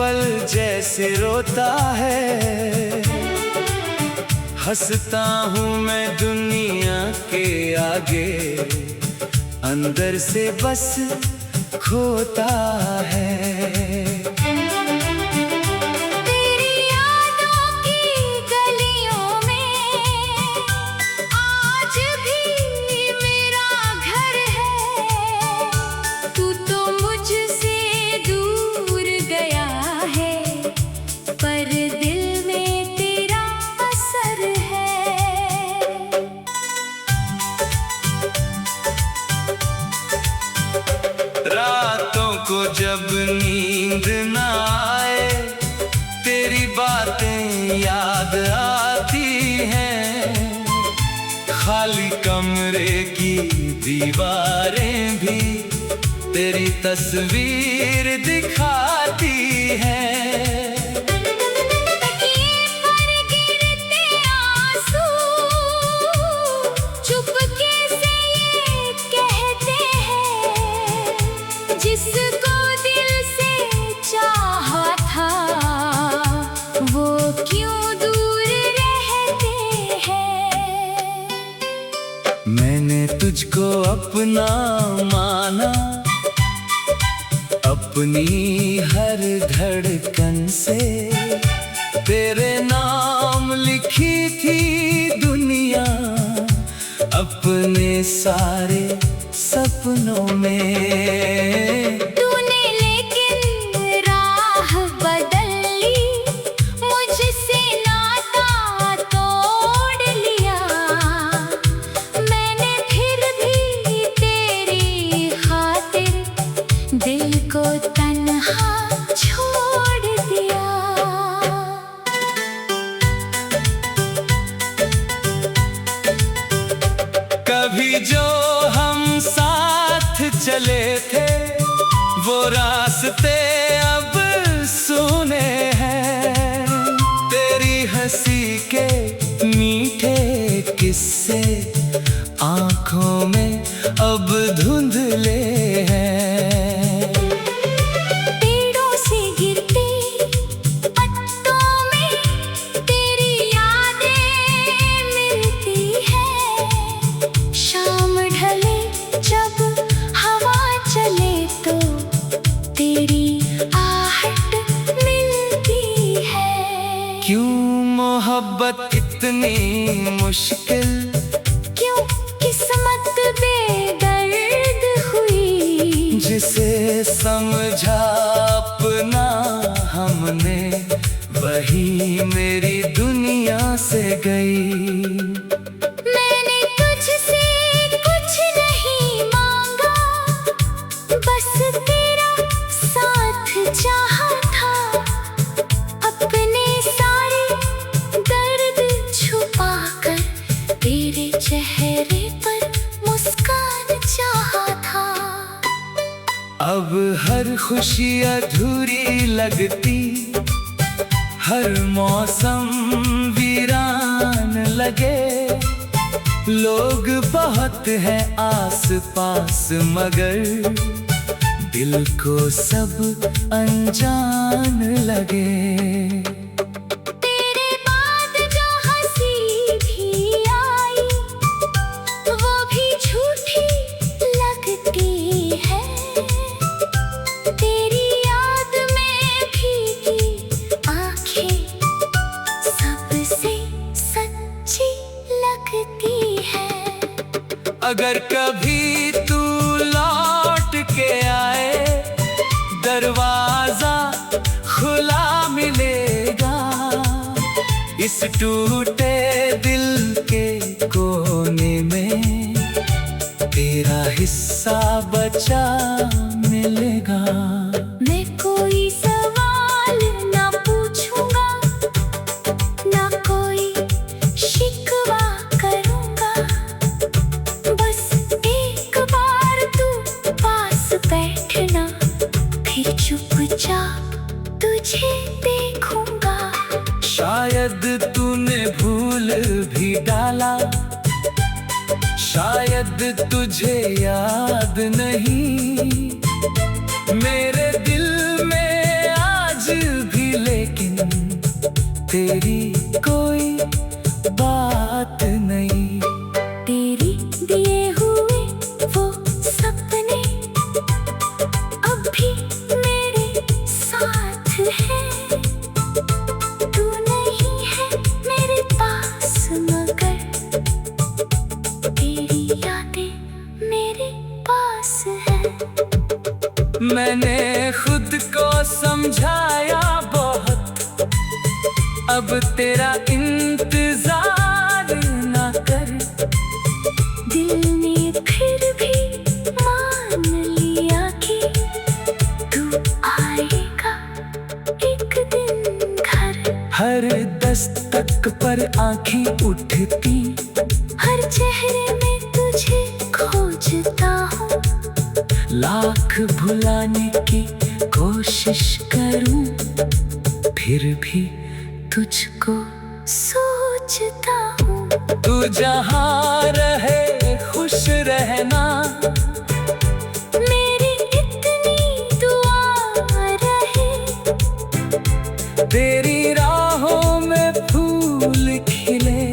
पल जैसे रोता है। हंसता हूँ मैं दुनिया के आगे, अंदर से बस खोता है। रातों को जब नींद न आए, तेरी बातें याद आती हैं। खाली कमरे की दीवारें भी तेरी तस्वीर दिखाती हैं। जिसको दिल से चाहा था, वो क्यों दूर रहते हैं। मैंने तुझको अपना माना, अपनी हर धड़कन से तेरे नाम लिखी थी दुनिया अपने सारे सपनों में। तूने लेकिन राह बदल ली, मुझसे नाता तोड़ लिया। मैंने फिर भी तेरी खातिर दिल को तन्हा छोड़ दिया। कभी जो हम साथ चले थे, वो रास्ते अब सुने हैं। तेरी हंसी के मीठे किस्से आंखों में अब धुंधले हैं। पेड़ों से गिरते पत्तों में तेरी यादें मिलती है। शाम ढले जब हवा चले तो तेरी आहट मिलती है। क्यों मोहब्बत इतनी मुश्किल, क्यों किस्मत बेदर्द हुई। जिसे समझा अपना हमने, वही मेरी दुनिया से गई। मैंने तुझसे कुछ नहीं मांगा, बस तेरा साथ चाहा था। अपने सारे दर्द छुपा कर तेरे चेहरे पर मुस्कान चाहा था। अब हर खुशी अधूरी लगती, हर मौसम वीरान लगे। लोग बहुत हैं आस पास, मगर दिल को सब अनजान लगे। तेरे बाद जो हंसी भी आई, वो भी झूठी लगती है। तेरी याद में भीगी आंखें सबसे सच्ची लगती है। अगर कभी तू लौट के आए, दरवाजा खुला मिलेगा। इस टूटे दिल के कोने में तेरा हिस्सा बचा मिलेगा। मैं कोई सवाल ना पूछूंगा, ना कोई शिकवा करूंगा। बस एक बार तू पास बैठना, फिर चुपचाप तुझे देखूंगा। शायद तूने भूल भी डाला, शायद तुझे याद नहीं। मेरे दिल में आज लेकिन तेरी कोई बात नहीं। तेरी दिए हुए वो सपने अब भी मेरे साथ हैं। तू नहीं है मेरे पास मगर तेरी यादें मेरे पास है। मैंने खुद को समझाया बहुत, अब तेरा इंतजार ना कर। दिल ने फिर भी मान लिया कि तू आएगा एक दिन घर। हर दस्तक पर आंखें उठती, हर चेहरे में तुझे खोजता हूँ। लाख भुलाने की कोशिश करूं, फिर भी तुझको सोचता हूँ। तू जहाँ रहे खुश रहना, मेरी इतनी दुआ रहे। तेरी राहों में फूल खिले,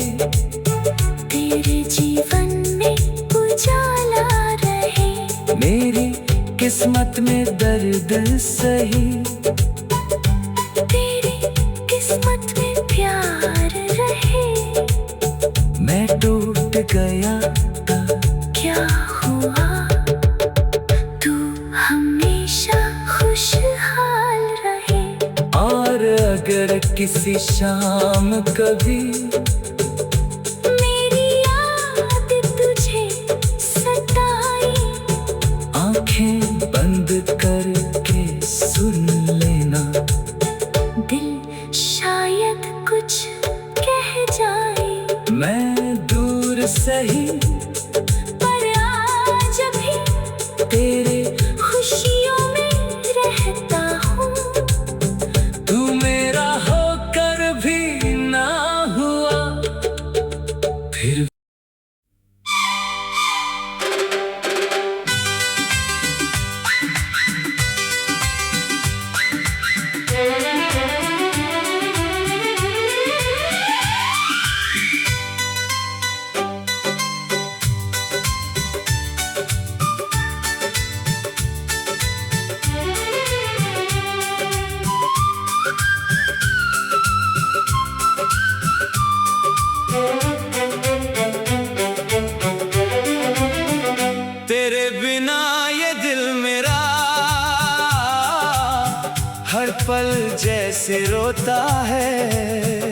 तेरे जीवन में उजाला रहे। मेरी किस्मत में दर्द सही, तेरी किस्मत में प्यार रहे। मैं टूट गया था, क्या हुआ? तू हमेशा खुशहाल रहे। और अगर किसी शाम कभी मेरी याद तुझे सताई, आंखें बंद करके सुन लेना। दिल शायद कुछ कह जाए, मैं दूर सही पर आज भी तेरे खुशियों में रहता हूँ। तू मेरा होकर भी ना हुआ, फिर तेरे बिना ये दिल मेरा हर पल जैसे रोता है।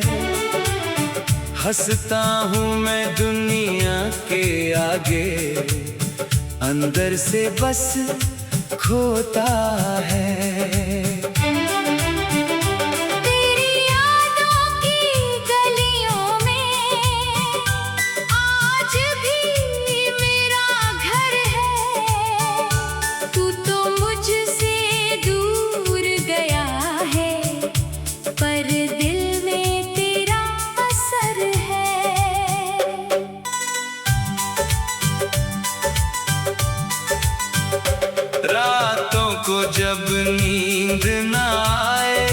हंसता हूँ मैं दुनिया के आगे, अंदर से बस खोता है। तेरी यादों की गलियों में आज भी मेरा घर है। तू तो मुझसे दूर गया है, पर दिल में तेरा असर है। रातों को जब नींद ना आए,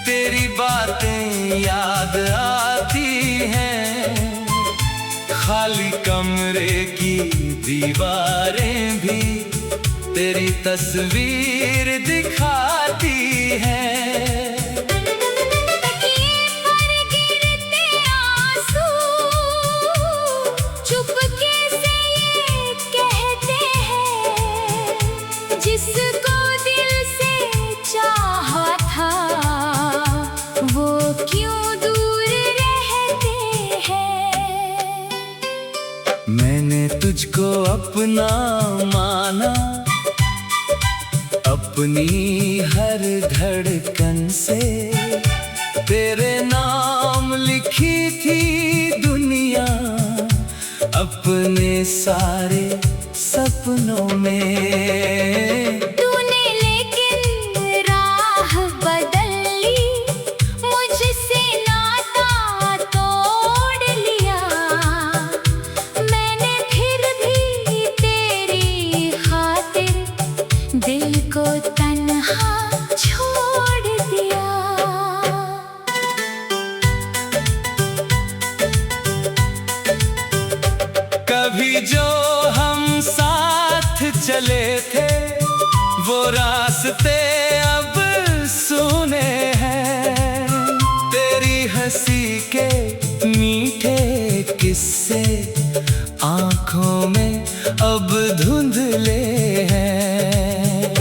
तेरी बातें याद आती हैं। खाली कमरे की दीवारें भी तेरी तस्वीर दिखाती हैं। तकिए पर गिरते आंसू चुपके से ये कहते हैं, जिसको दिल से चाहा था वो क्यों दूर रहते हैं। मैंने तुझको अपना माना, अपनी हर धड़कन से तेरे नाम लिखी थी दुनिया अपने सारे सपनों में। तूने लेकिन राह बदल ली, मुझसे नाता तोड़ लिया। मैंने फिर भी तेरी खातिर दिल को तन्हा छोड़ दिया। कभी जो हम साथ चले थे वो रास्ते अब सुने हैं। तेरी हंसी के मीठे किस्से आंखों में अब धुंधले हैं।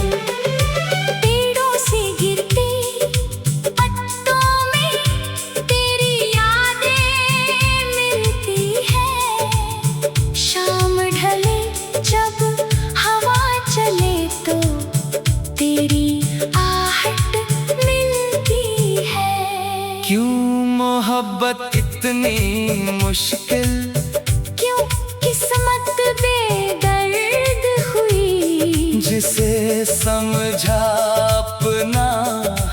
पेड़ों से गिरते पत्तों में तेरी यादें मिलती है। शाम ढले जब हवा चले तो तेरी आहट मिलती है। क्यों मोहब्बत इतनी मुश्किल, क्यों किस्मत बेदर्द हुई। जिसे समझा अपना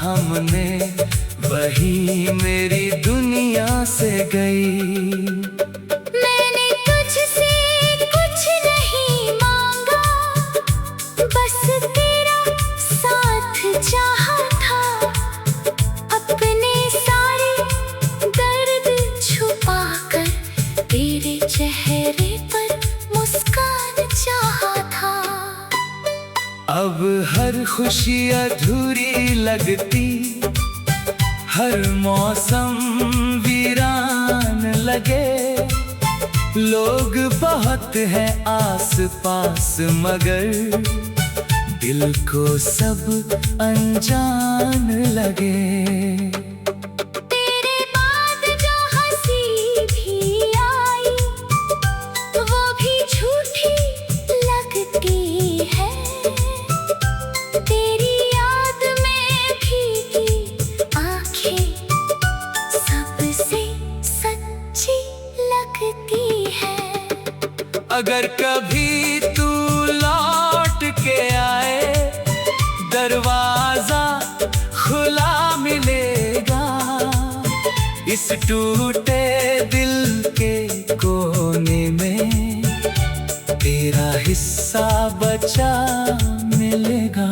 हमने वही मेरी दुनिया से गई। मैंने तुझसे कुछ नहीं मांगा, बस तेरा साथ चाहा था। अपने सारे दर्द छुपा कर तेरे चेहरे पर मुस्कान चाहा था। अब हर खुशी अधूरी लगती, हर मौसम वीरान लगे। लोग बहुत हैं आस पास मगर दिल को सब अनजान लगे। तेरे बाद जो हंसी भी आई वो भी झूठी लगती है। तेरी याद में भीगी आंखें सबसे सच्ची लगती है। अगर कभी तू लौट के आए दरवाजा खुला मिलेगा। इस टूटे दिल के कोने में तेरा हिस्सा बचा मिलेगा।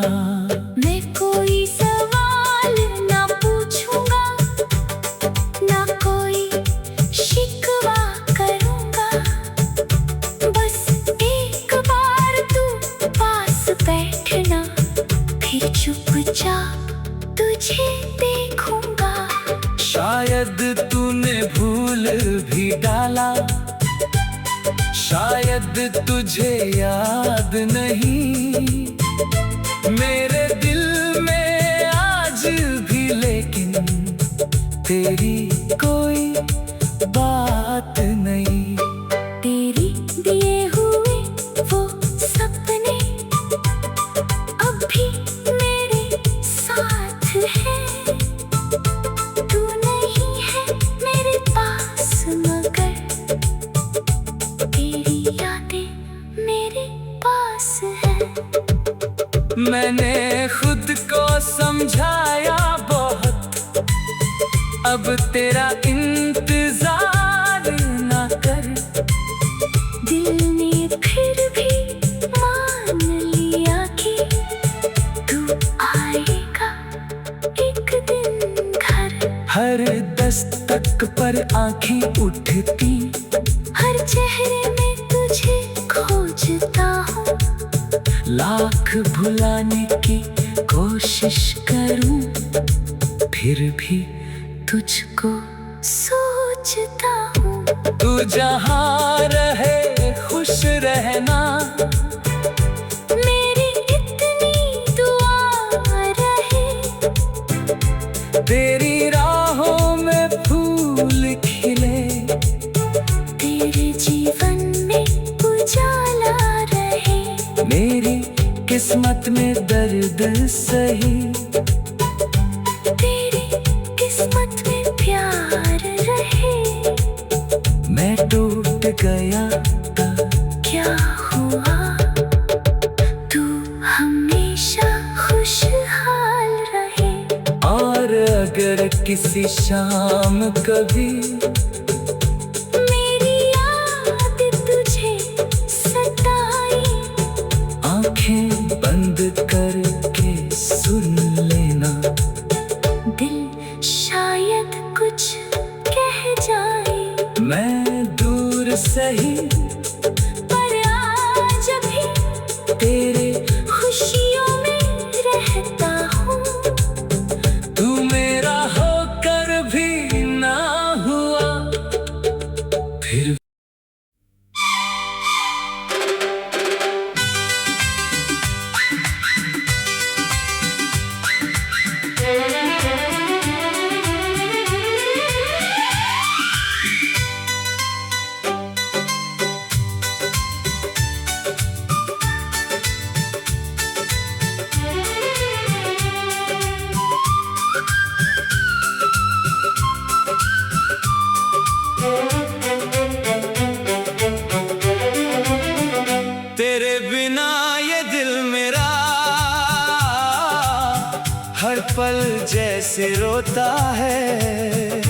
मैं कोई सवाल ना पूछूंगा, ना कोई शिकवा करूंगा। बस एक बार तू पास बैठना, फिर चुपचाप तुझे देखूंगा। शायद तूने भूल भी डाला, शायद तुझे याद नहीं मेरे दिल में आज भी। लेकिन तेरी कोई बात नहीं। तेरी दिए हुए वो सपने अब भी मेरे साथ हैं। तू नहीं है मेरे पास मगर तेरी यादें मेरे पास हैं। मैंने खुद को समझाया बहुत, अब तेरा इंतजार ना कर। दिल ने फिर भी मान लिया कि तू आएगा एक दिन घर। हर दस्तक पर आंखें उठती, हर चेहरे में तुझे खोजता हूँ। लाख भुलाने की कोशिश करूं फिर भी तुझको सोचता हूँ। तू जहाँ रहे खुश रहना, मेरी इतनी दुआ रहे। तेरी राहों में फूल खिले, तेरे जीवन में उजाला रहे। मेरी किस्मत में दर्द सही, तेरी किस्मत में प्यार रहे। मैं टूट गया था क्या हुआ, तू हमेशा खुशहाल रहे। और अगर किसी शाम कभी मेरी याद तुझे सताई, आंखें बंद करके सुन लेना। दिल शायद कुछ कह जाए। मैं दूर सही तेरे खुशियों में रहता हूँ। तू मेरा होकर भी ना हुआ फिर। तेरे बिना ये दिल मेरा हर पल जैसे रोता है।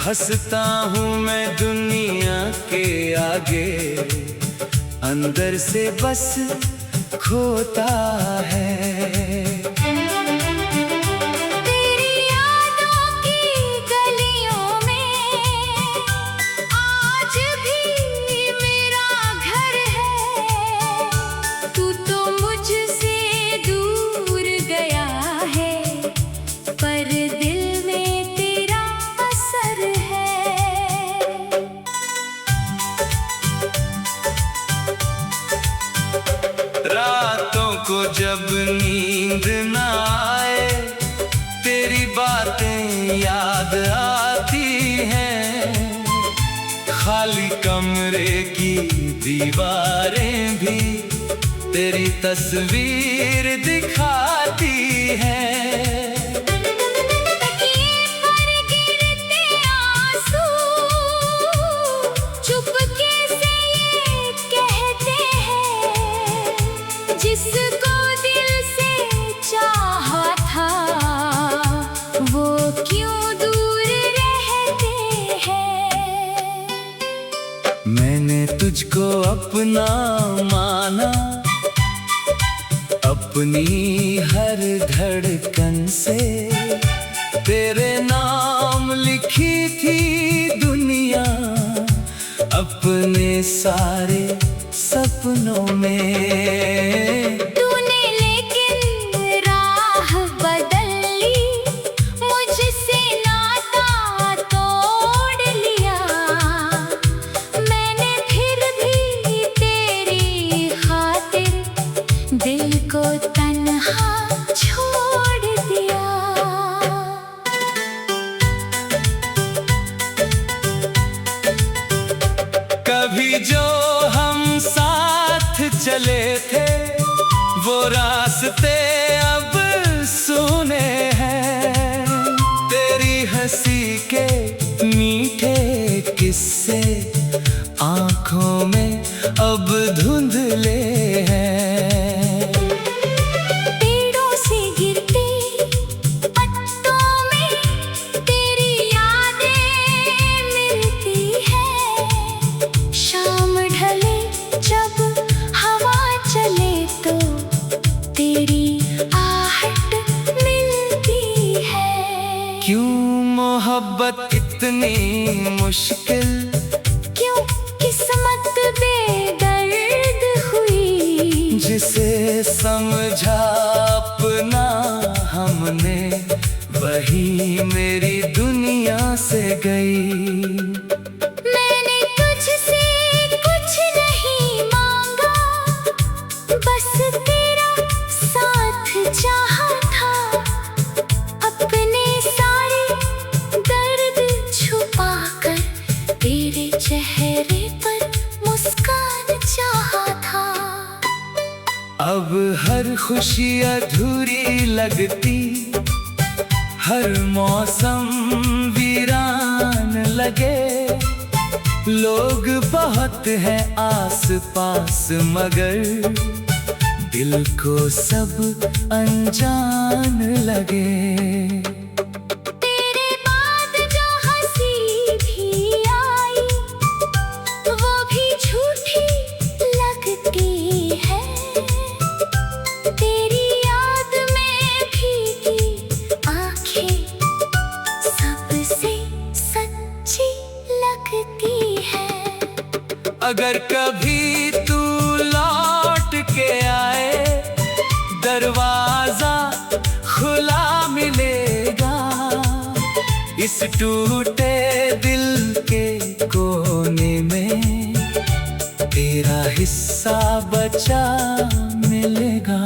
हंसता हूँ मैं दुनिया के आगे, अंदर से बस खोता है। तेरी यादों की गलियों में आज भी मेरा घर है। तू तो मुझसे दूर गया है, पर दिल में तेरा असर है। रातों को जब नींद ना आए, तेरी बातें याद आती हैं। खाली कमरे की दीवारें भी तेरी तस्वीर दिखाती हैं। तकिए पर गिरते आंसू चुपके से ये कहते हैं, जिसको दिल से चाहा था वो क्यों दूर रहते हैं। मैंने तुझको अपना माना, अपनी हर धड़कन से तेरे नाम लिखी थी दुनिया अपने सारे सपनों में। तूने लेकिन राह बदल ली, मुझसे नाता तोड़ लिया। मैंने फिर भी तेरी खातिर दिल को तन्हा छोड़ दिया। कभी जो हम साथ चले थे, वो रास्ते अब सुने हैं। तेरी हंसी के मीठे किस्से आंखों में अब धुंधले हैं। पेड़ों से गिरते पत्तों में तेरी यादें मिलती है। शाम ढले जब हवा चले तो तेरी आहट मिलती है। क्यों मोहब्बत इतनी मुश्किल, क्यों किस्मत बेदर्द हुई। जिसे समझा अपना हमने, वही मेरी दुनिया से गई। मैंने तुझसे कुछ नहीं मांगा, बस तेरा साथ चाहा था। अपने सारे दर्द छुपा कर तेरे चेहरे पर मुस्कान चाहा था। अब हर खुशी अधूरी लगती, हर मौसम वीरान लगे। लोग बहुत हैं आस पास मगर दिल को सब अनजान लगे। तेरे बाद जो हंसी भी आई, वो भी झूठी लगती है। तेरी याद में भीगी आंखें सबसे सच्ची लगती है। अगर कभी तू लौट के आए, दरवाजा खुला मिलेगा। इस टूटे दिल के कोने में तेरा हिस्सा बचा मिलेगा।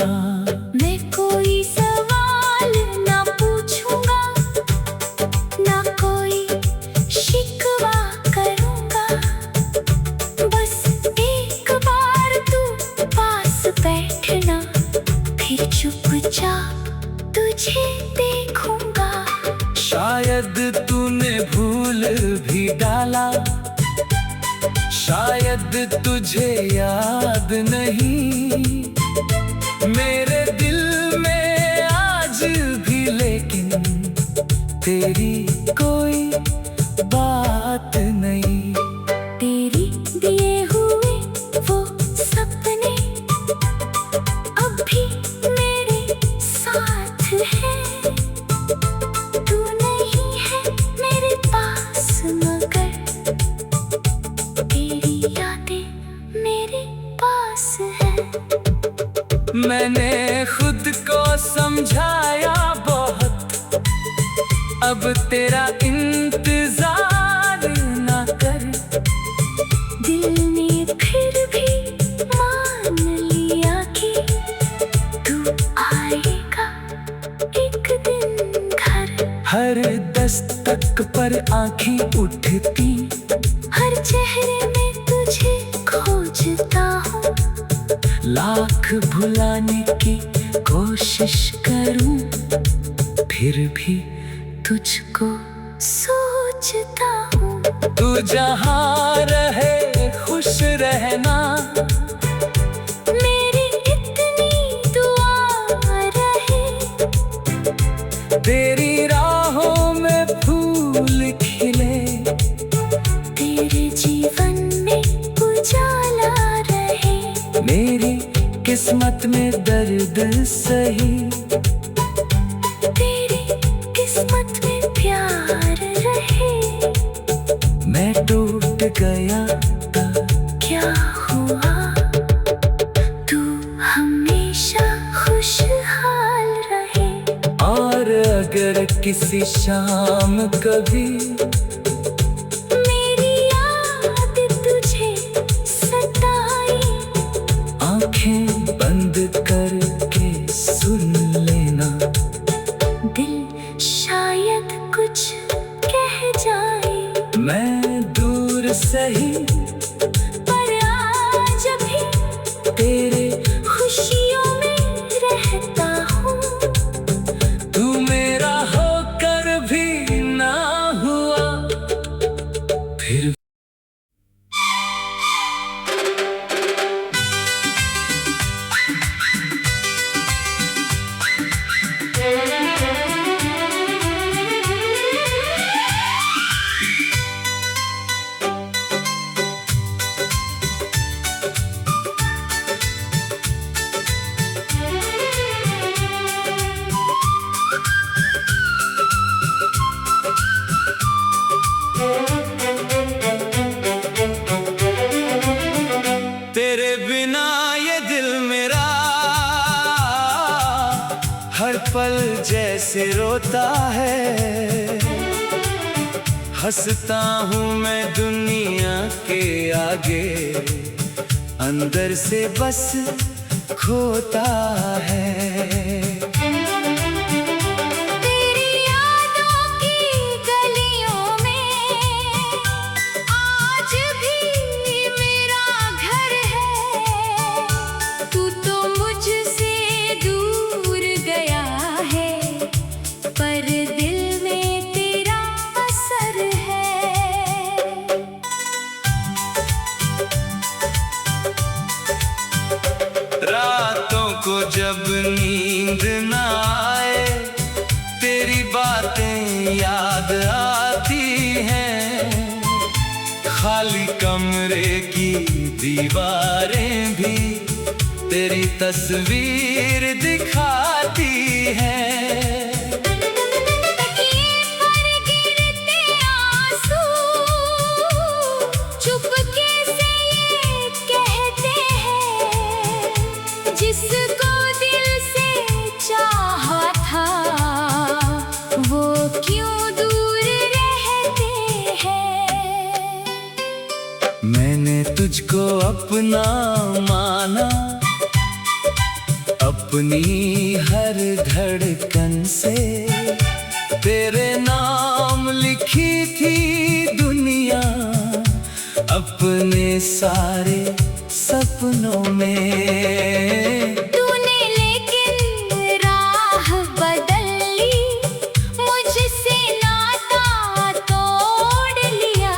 मैं कोई सवाल ना पूछूंगा, ना कोई शिकवा करूंगा। बस एक बार तू पास बैठना, फिर चुपचाप तुझे देखूंगा। शायद तूने भूल भी डाला, शायद तुझे याद नहीं मेरे दिल में आज भी, लेकिन तेरी कोई बात नहीं। तेरी दिए हुए वो सपने अब भी मेरे साथ हैं। तू नहीं है मेरे पास, मगर तेरी यादें मेरे पास है। मैंने खुद को समझाया बहुत, अब तेरा इंतजार ना कर। दिल ने फिर भी मान लिया कि तू आएगा एक दिन घर। हर दस्तक पर आँखें उठती, हर चेहरे में तुझे खोजता हूँ। लाख भुलाने की कोशिश करूं, फिर भी तुझको सोचता हूँ। तू जहाँ रहे खुश रहना, मेरी इतनी दुआ रहे। तेरी राहों में फूल खिले, तेरे जीवन में उजाला रहे। मेरी किस्मत में दर्द सही, तेरी किस्मत में प्यार रहे। मैं टूट गया था, क्या हुआ, तू हमेशा खुशहाल रहे। और अगर किसी शाम कभी मेरी याद तुझे सताई, आँखें बंद करके सुन लेना। दिल शायद कुछ कह जाए। मैं दूर सही, पर आज भी तेरे खुशियों में रहता हूँ। तू मेरा होकर भी ना हुआ, फिर तेरे बिना ये दिल मेरा हर पल जैसे रोता है। हंसता हूँ मैं दुनिया के आगे, अंदर से बस खोता है। तेरी यादों की गलियों में आज भी मेरा घर है। तू तो मुझसे दूर गया है, पर दिल में तेरा असर है। रातों को जब नींद ना आए, तेरी बातें याद आती हैं। खाली कमरे की दीवारें भी तेरी तस्वीर दिखाती हैं। अपना माना, अपनी हर धड़कन से तेरे नाम लिखी थी दुनिया अपने सारे सपनों में। तूने लेकिन राह बदल ली, मुझसे नाता तोड़ लिया।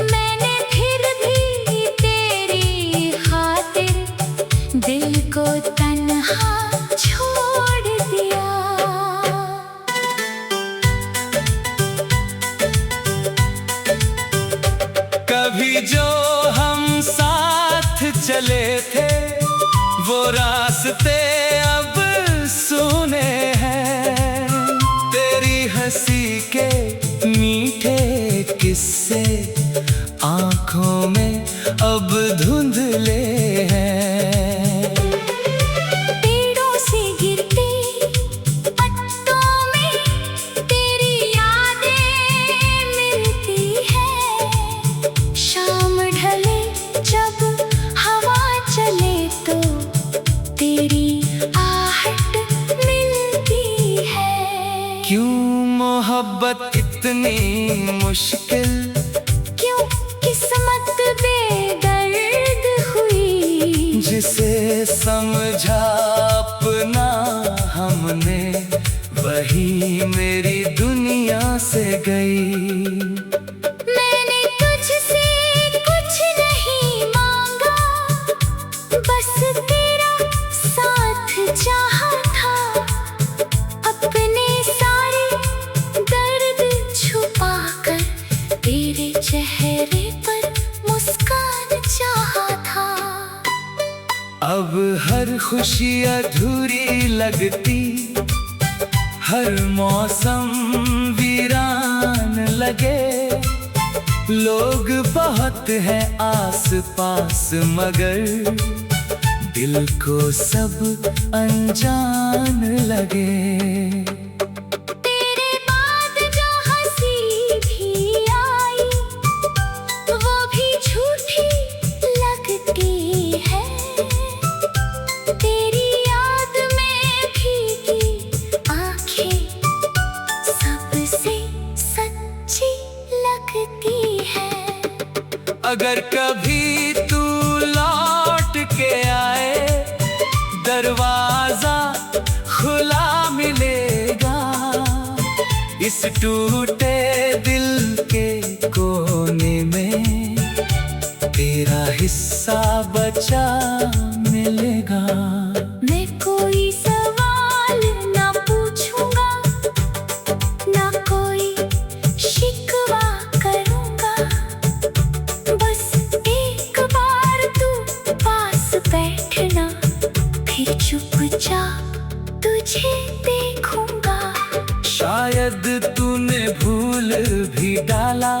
मैंने फिर भी तेरी खातिर दिल को तन्हा छोड़ दिया। कभी जो हम साथ चले थे वो रास्ते अब सुने हैं। तेरी हंसी के मीठे किस्से आंखों में अब धुंधले हैं। पेड़ों से गिरते पत्तों में तेरी यादें मिलती है। शाम ढले जब हवा चले तो तेरी आहट मिलती है। क्यों मोहब्बत इतनी मुश्किल, क्यों किस्मत बेदर्द हुई। जिसे समझा अपना हमने वही मेरी दुनिया से गई। मैंने तुझसे कुछ नहीं मांगा, बस तेरा साथ चाहा था। अपने सारे दर्द छुपा कर तेरे चेहरे पर मुस्कान चाहा था। अब हर खुशी अधूरी लगती, हर मौसम वीरान लगे। लोग बहुत हैं आस पास मगर दिल को सब अनजान लगे। तेरे बाद जो हंसी भी आई वो भी झूठी लगती है। तेरी याद में भीगी आंखें सबसे सच्ची लगती है। अगर कभी तू लौट के आए दरवाजा खुला मिलेगा। इस टूटे दिल के कोने में तेरा हिस्सा बचा मिलेगा। मैं कोई सवाल ना पूछूंगा, ना कोई शिकवा करूंगा। बस एक बार तू पास बैठना, फिर चुपचाप तुझे देखूंगा। शायद तूने भूल भी डाला,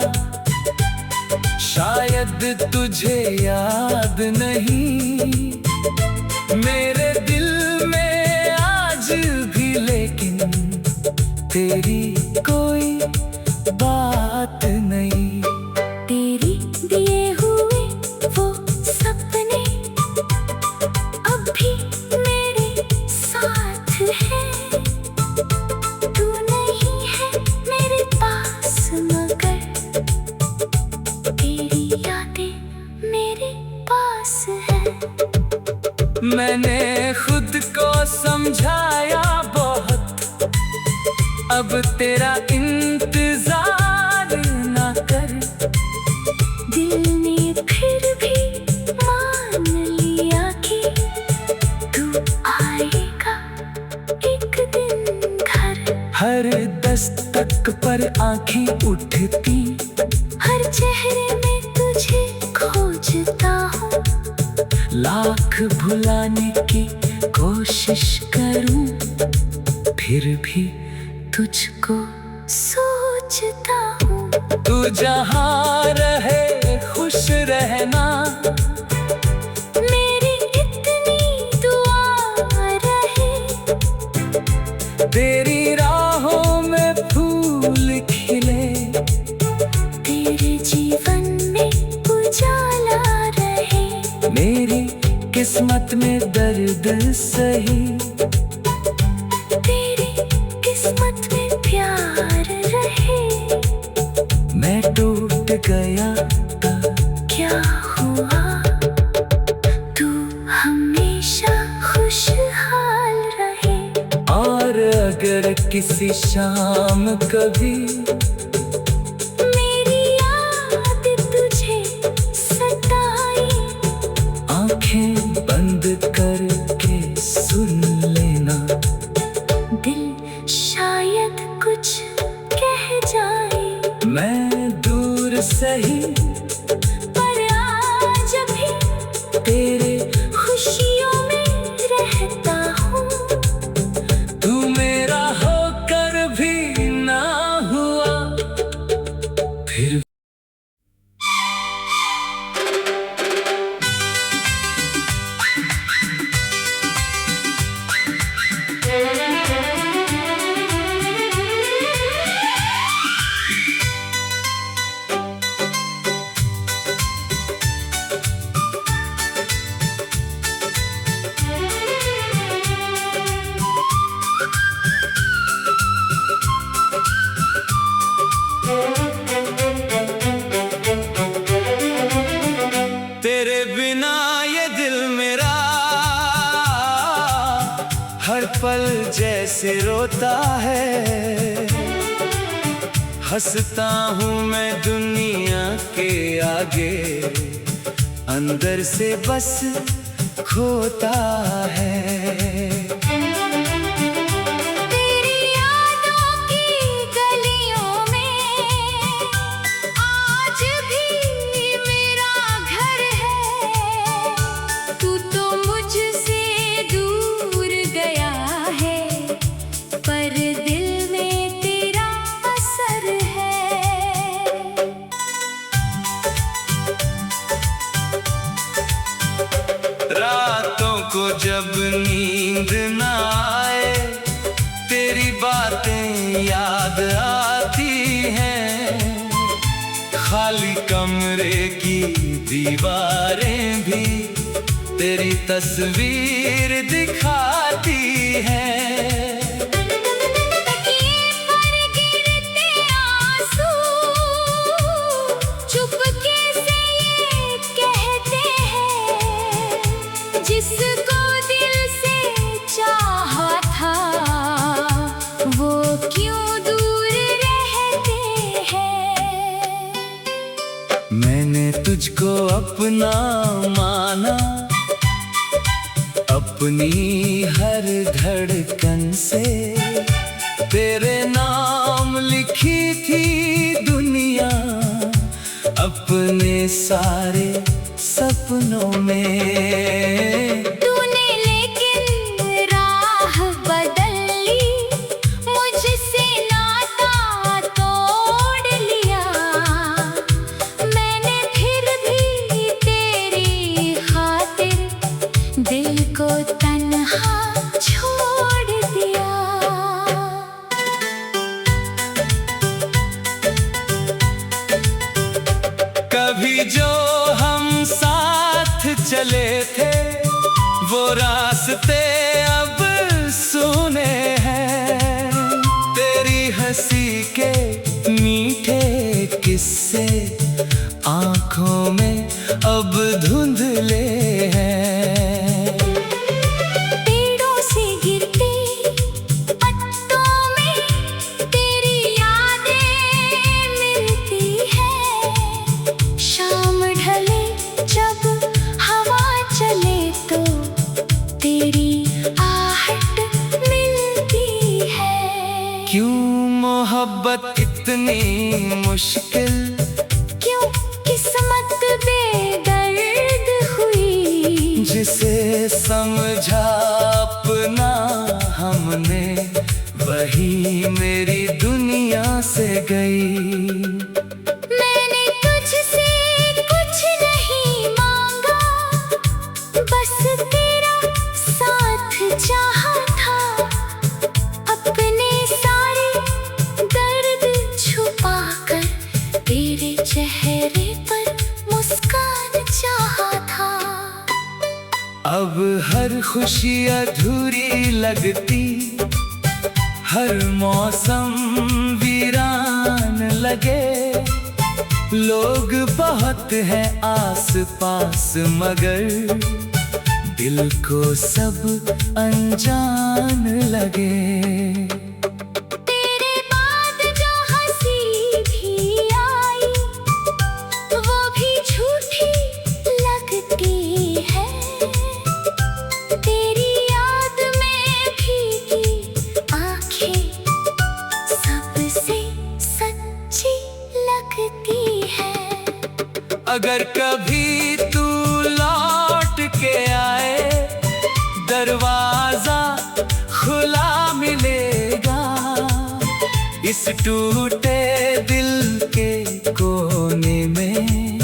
शायद तुझे याद नहीं मेरे दिल में आज भी। लेकिन तेरी कोई बात नहीं। तेरी दिए हुए वो सपने अब भी मेरे साथ हैं। तू नहीं है मेरे पास मगर तेरी यादें मेरे पास हैं। मैंने खुद को समझाया बहुत, अब तेरा इंतजार ना कर। दिल ने फिर भी मान लिया कि तू आएगा एक दिन घर। हर दस्तक पर आंखें उठती, हर चेहरे में तुझे खोजता हूँ। लाख भुलाने की कोशिश करूं फिर भी तुझको सोचता हूँ। तू जहाँ रहे खुश रहना, मेरी इतनी दुआ रहे। तेरी राहों में फूल खिले, तेरे जीवन में उजाला मेरी किस्मत में दर्द सही, तेरी किस्मत में प्यार रहे। मैं टूट गया था, क्या हुआ, तू हमेशा खुशहाल रहे। और अगर किसी शाम कभी मेरी याद तुझे सताई, आंखें बंद करके सुन लेना, दिल शायद कुछ कह जाए। मैं दूर सही पर आज भी तेरे खुशियों में रहता हूँ। तू मेरा होकर भी ना हुआ फिर। तेरे बिना ये दिल मेरा हर पल जैसे रोता है, हंसता हूँ मैं दुनिया के आगे, अंदर से बस खोता है। तेरी यादों की गलियों में आज भी मेरा घर है। तू तो मुझसे दूर गया है, पर दिल में तेरा असर है। रातों को जब नींद न आए, तेरी बातें याद आती हैं, खाली कमरे की दीवारें भी तेरी तस्वीर दिखाती हैं। तकिए पर गिरते आंसू चुपके से ये कहते हैं, जिसको दिल से चाहा था वो क्यों दूर रहते हैं। मैंने तुझको अपना माना, अपनी हर धड़कन से तेरे नाम लिखी थी दुनिया, अपने सारे सपनों में। तूने लेकिन राह बदल ली, मुझसे नाता तोड़ लिया। मैंने फिर भी तेरी खातिर दिल को तन्हा छोड़ दिया। कभी जो हम साथ चले थे वो रास्ते अब सुने हैं, तेरी हंसी के मीठे किस्से आंखों में अब धुंधले हैं। पेड़ों से गिरते पत्तों में तेरी यादें मिलती है। शाम ढले जब हवा चले तो तेरी आहट मिलती है। क्यों मोहब्बत इतनी मुश्किल, क्यों किस्मत बेदर्द हुई, जिसे समझा अपना हमने वही मेरी दुनिया से गई। मैंने तुझसे कुछ नहीं मांगा, बस तेरा साथ चाहा था। अपने सारे दर्द छुपा कर तेरे चेहरे पर मुस्कान चाहा था। अब हर खुशी अधूरी लगती, हर मौसम वीरान लगे। लोग बहुत हैं आस पास मगर दिल को सब अनजान लगे। तेरे बाद जो हंसी भी आई वो भी झूठी लगती है। तेरी याद में भीगी आंखें सबसे सच्ची लगती है। अगर कभी तू लौट के आए, दरवाजा खुला मिलेगा। इस टूटे दिल के कोने में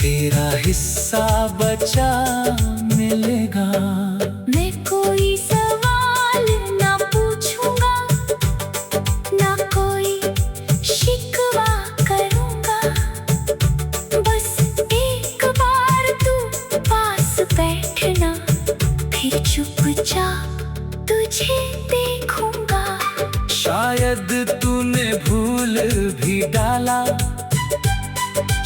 तेरा हिस्सा बचा मिलेगा। मैं कोई सवाल ना पूछूंगा, ना कोई शिकवा करूंगा। बस एक बार तू पास बैठना, फिर चुपचाप तुझे देखूंगा। शायद तूने भूल भी डाला,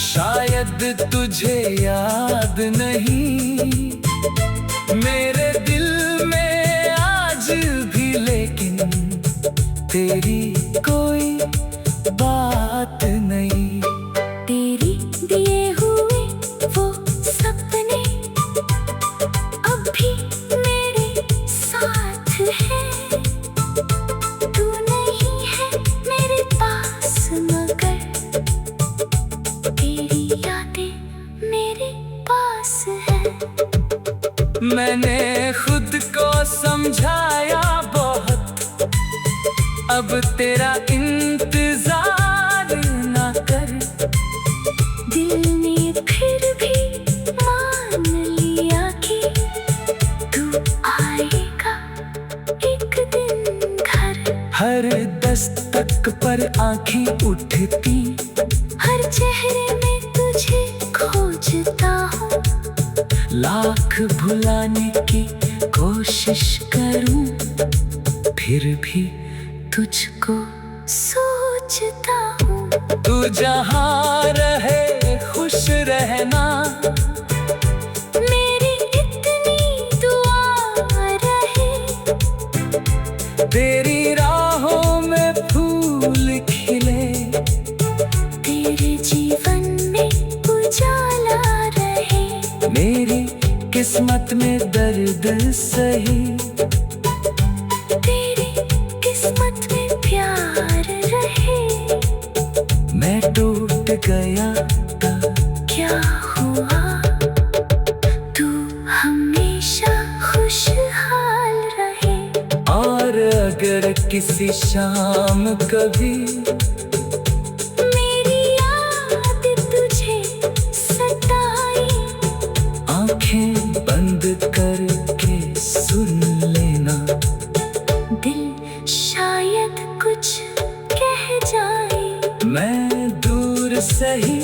शायद तुझे याद नहीं मेरे दिल में आज भी, लेकिन तेरी कोई बात नहीं। तेरी दिए हुए वो सपने अब भी मेरे साथ हैं। तू नहीं है मेरे पास मगर तेरी यादें मेरे पास हैं। मैंने खुद को समझाया बहुत, अब तेरा इंतजार ना कर। दिल ने फिर भी मान लिया कि तू आएगा एक दिन घर। हर दस्तक पर आंखें उठती, हर चेहरे में तुझे खोजता हूँ। लाख भुलाने की कोशिश करूं, फिर भी तुझको सोचता हूँ। तू जहाँ रहे खुश रहना, मेरी इतनी दुआ रहे। तेरी राहों में फूल खिले, तेरे जीवन में उजाला रहे। मेरी किस्मत में दर्द सही, तेरी किस्मत में प्यार रहे। मैं टूट गया था क्या हुआ, तू हमेशा खुशहाल रहे। और अगर किसी शाम कभी मेरी याद तुझे सताई, आंखें बंद करके सुन लेना। दिल शायद कुछ कह जाए। मैं दूर सही